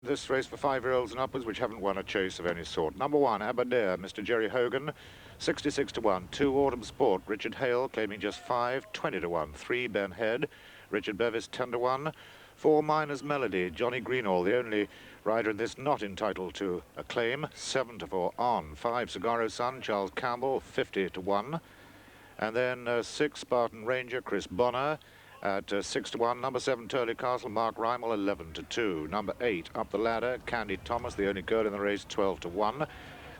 this race for 5-year-olds and upwards which haven't won a chase of any sort. Number 1, Aberdare, Mr. Jerry Hogan, 66 to 1. 2, Autumn Sport, Richard Hale, claiming just 5, 20 to 1. 3, Ben Head, Richard Bevis, 10 to 1. 4, Miner's Melody, Johnny Greenall, the only rider in this not entitled to a claim, 7 to 4 on. 5, Cigarro Sun, Charles Campbell, 50 to 1. And then 6, Spartan Ranger, Chris Bonner, at 6 to 1. Number 7, Turley Castle, Mark Rymel, 11 to 2. Number 8, Up the Ladder, Candy Thomas, the only girl in the race, 12 to 1.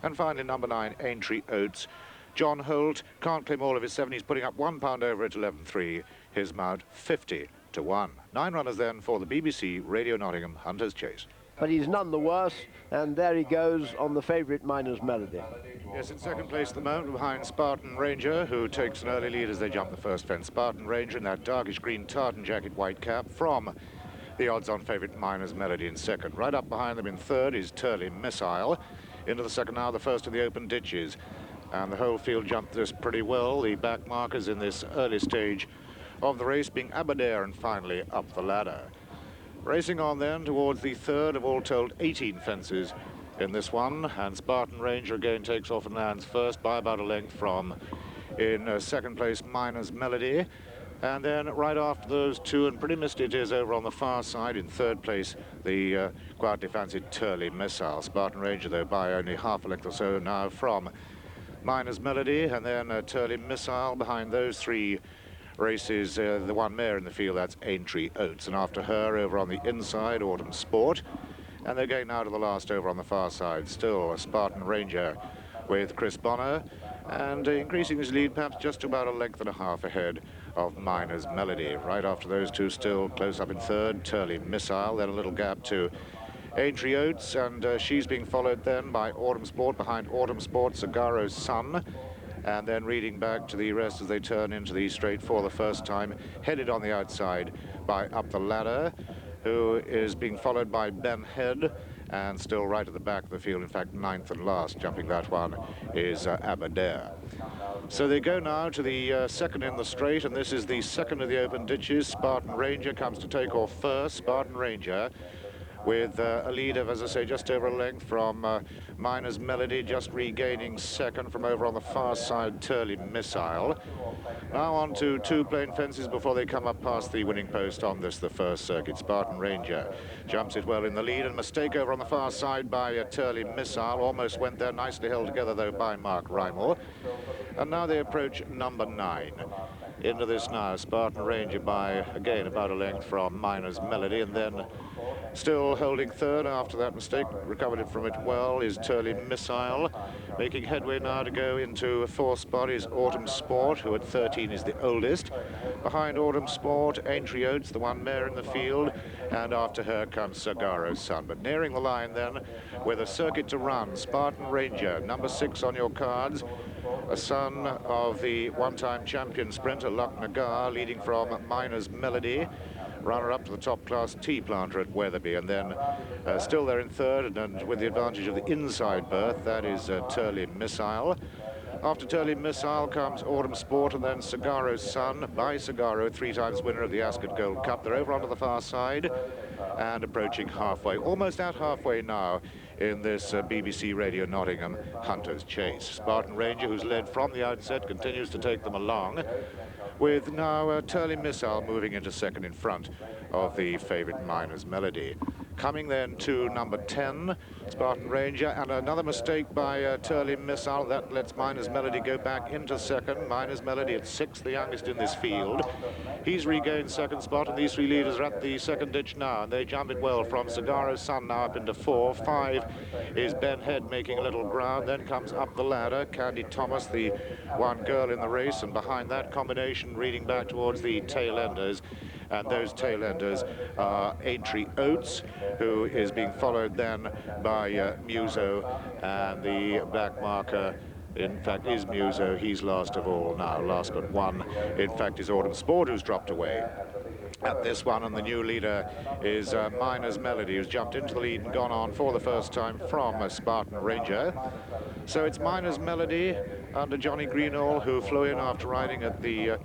And finally, number 9, Aintree Oates. John Holt can't claim all of his 7. He's putting up £1 over at 11.3. His mount, 50 to 1. 9 runners then for the BBC Radio Nottingham Hunters Chase. But he's none the worse, and there he goes on the favourite Miner's Melody. Yes, in second place at the moment behind Spartan Ranger, who takes an early lead as they jump the first fence. Spartan Ranger in that darkish green tartan jacket, white cap, from the odds-on favourite Miner's Melody in second. Right up behind them in third is Turley Missile. Into the second now, the first of the open ditches. And the whole field jumped this pretty well. The back markers in this early stage of the race being Aberdare and finally Up the Ladder. Racing on then towards the third of all told 18 fences in this one, and Spartan Ranger again takes off and lands first by about a length from in second place Miner's Melody, and then right after those two, and pretty misty it is over on the far side, in third place the quietly fancied Turley Missile. Spartan Ranger though by only half a length or so now from Miner's Melody, and then Turley Missile. Behind those three races the one mare in the field, that's Aintree Oates, and after her over on the inside Autumn Sport. And they're going now to the last over on the far side, still a Spartan Ranger with Chris Bonner, and increasing his lead perhaps just about a length and a half ahead of Miner's Melody. Right after those two, still close up in third, Turley Missile, then a little gap to Aintree Oates, and she's being followed then by Autumn Sport. Behind Autumn Sport, Cigarro Sun, and then reading back to the rest as they turn into the straight for the first time, headed on the outside by Up the Ladder, who is being followed by Ben Head, and still right at the back of the field, in fact ninth and last, jumping that one, is Aberdare. So they go now to the second in the straight, and this is the second of the open ditches. Spartan Ranger comes to take off first. Spartan Ranger with a lead of, as I say, just over a length from Miner's Melody, just regaining second from over on the far side, Turley Missile. Now on to two plain fences before they come up past the winning post on this, the first circuit. Spartan Ranger jumps it well in the lead, and mistake over on the far side by Turley Missile. Almost went there, nicely held together though by Mark Rymel. And now they approach number 9. Into this now, Spartan Ranger by, again, about a length from Miner's Melody, and then still holding third after that mistake, recovered it from it well, is Turley Missile. Making headway now to go into fourth spot is Autumn Sport, who at 13 is the oldest. Behind Autumn Sport, Aintree Oates, the one mare in the field, and after her comes Cigarro Sun. But nearing the line then, with a circuit to run, Spartan Ranger, number 6 on your cards, a son of the one-time champion sprinter Luck Nagar, leading from Miner's Melody, runner-up to the top-class tea planter at Weatherby, and then still there in third, and with the advantage of the inside berth, that is Turley Missile. After Turley Missile comes Autumn Sport, and then Cigarro Sun by Cigarro, 3 times winner of the Ascot Gold Cup. They're over onto the far side and approaching halfway, almost at halfway now in this BBC Radio Nottingham Hunters Chase. Spartan Ranger, who's led from the outset, continues to take them along, with now Turley Missile moving into second in front of the favourite Miner's Melody. Coming then to number 10, Spartan Ranger, and another mistake by Turley Missile. That lets Miner's Melody go back into second. Miner's Melody at 6th, the youngest in this field. He's regained second spot, and these three leaders are at the second ditch now, and they jump it well from Cigarro Sun now up into 4. 5 is Ben Head making a little ground. Then comes Up the Ladder, Candy Thomas, the one girl in the race, and behind that combination reading back towards the tail enders. And those tail enders are Aintree Oates, who is being followed then by Muso, and the back marker, in fact, is Muso. He's last of all now, last but one, in fact, is Autumn Sport, who's dropped away. at this one, and the new leader is Miner's Melody, who's jumped into the lead and gone on for the first time from Spartan Ranger. So it's Miner's Melody under Johnny Greenall, who flew in after riding at the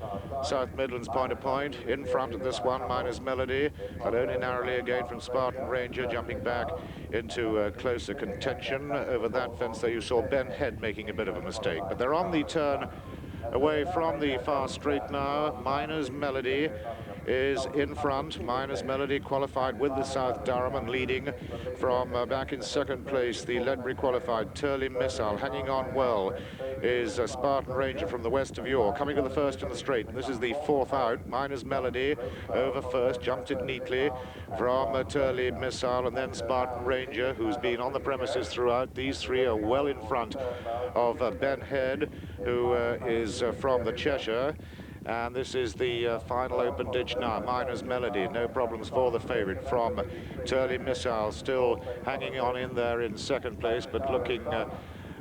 South Midlands point-to-point. In front of this one, Miner's Melody, but only narrowly again from Spartan Ranger, jumping back into closer contention. Over that fence there you saw Ben Head making a bit of a mistake, but they're on the turn away from the far straight now. Miner's Melody is in front. Miner's Melody qualified with the South Durham and leading from back in second place. The Ledbury qualified Turley Missile. Hanging on well is Spartan Ranger from the west of York, coming to the first in the straight. And this is the fourth out. Miner's Melody over first, jumped it neatly from Turley Missile, and then Spartan Ranger, who's been on the premises throughout. These three are well in front of Ben Head, who is from the Cheshire. And this is the final open ditch now. Miner's Melody, no problems for the favourite from Turley Missile, still hanging on in there in second place, but looking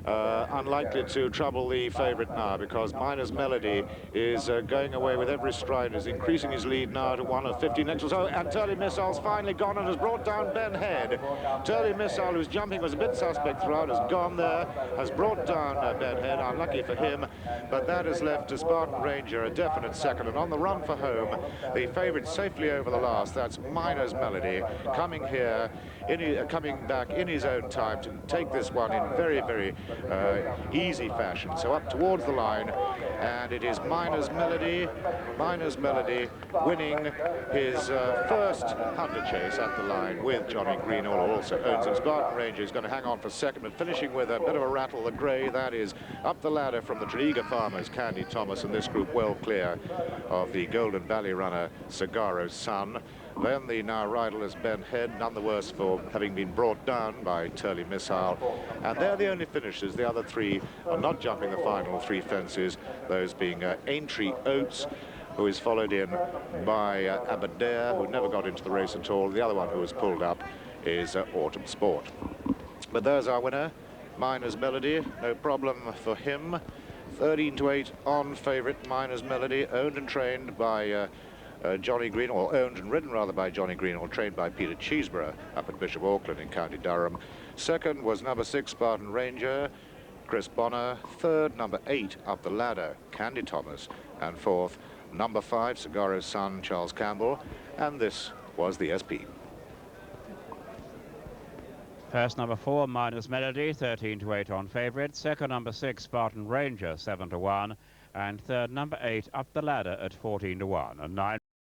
unlikely to trouble the favourite now, because Miner's Melody is going away with every stride, is increasing his lead now to 1 of 15 lengths or so, and Turley Missile's finally gone and has brought down Ben Head. Turley Missile, whose jumping was a bit suspect throughout, has gone there, has brought down Ben Head, unlucky for him, but that has left to Spartan Ranger a definite second, and on the run for home, the favourite safely over the last. That's Miner's Melody, coming here, coming back in his own time to take this one in very, very easy fashion. So up towards the line, and it is Miner's Melody winning his first hunter chase at the line with Johnny Greenall, who also owns him. Spartan Ranger is going to hang on for second, and finishing with a bit of a rattle, the grey, that is up the ladder from the Tredegar Farmers, Candy Thomas, and this group well clear of the Golden Valley runner, Cigaro's Son. Then the now riderless Ben Head, none the worse for having been brought down by Turley Missile. And they're the only finishers. The other three are not jumping the final three fences, those being Aintree Oates, who is followed in by Aberdare, who never got into the race at all. The other one who was pulled up is Autumn Sport. But there's our winner, Miner's Melody. No problem for him. 13 to 8 on favourite Miner's Melody, owned and trained by Johnny Greenall, or owned and ridden rather by Johnny Greenall, trained by Peter Cheesbrough up at Bishop Auckland in County Durham. Second was number 6, Spartan Ranger, Chris Bonner. Third, number 8, up the ladder, Candy Thomas. And fourth, number 5, Cigaro's Son, Charles Campbell. And this was the SP. First, number 4, Miner's Melody, 13 to 8 on favourite. Second, number 6, Spartan Ranger, 7 to 1. And third, number 8, up the ladder at 14 to 1. And 9.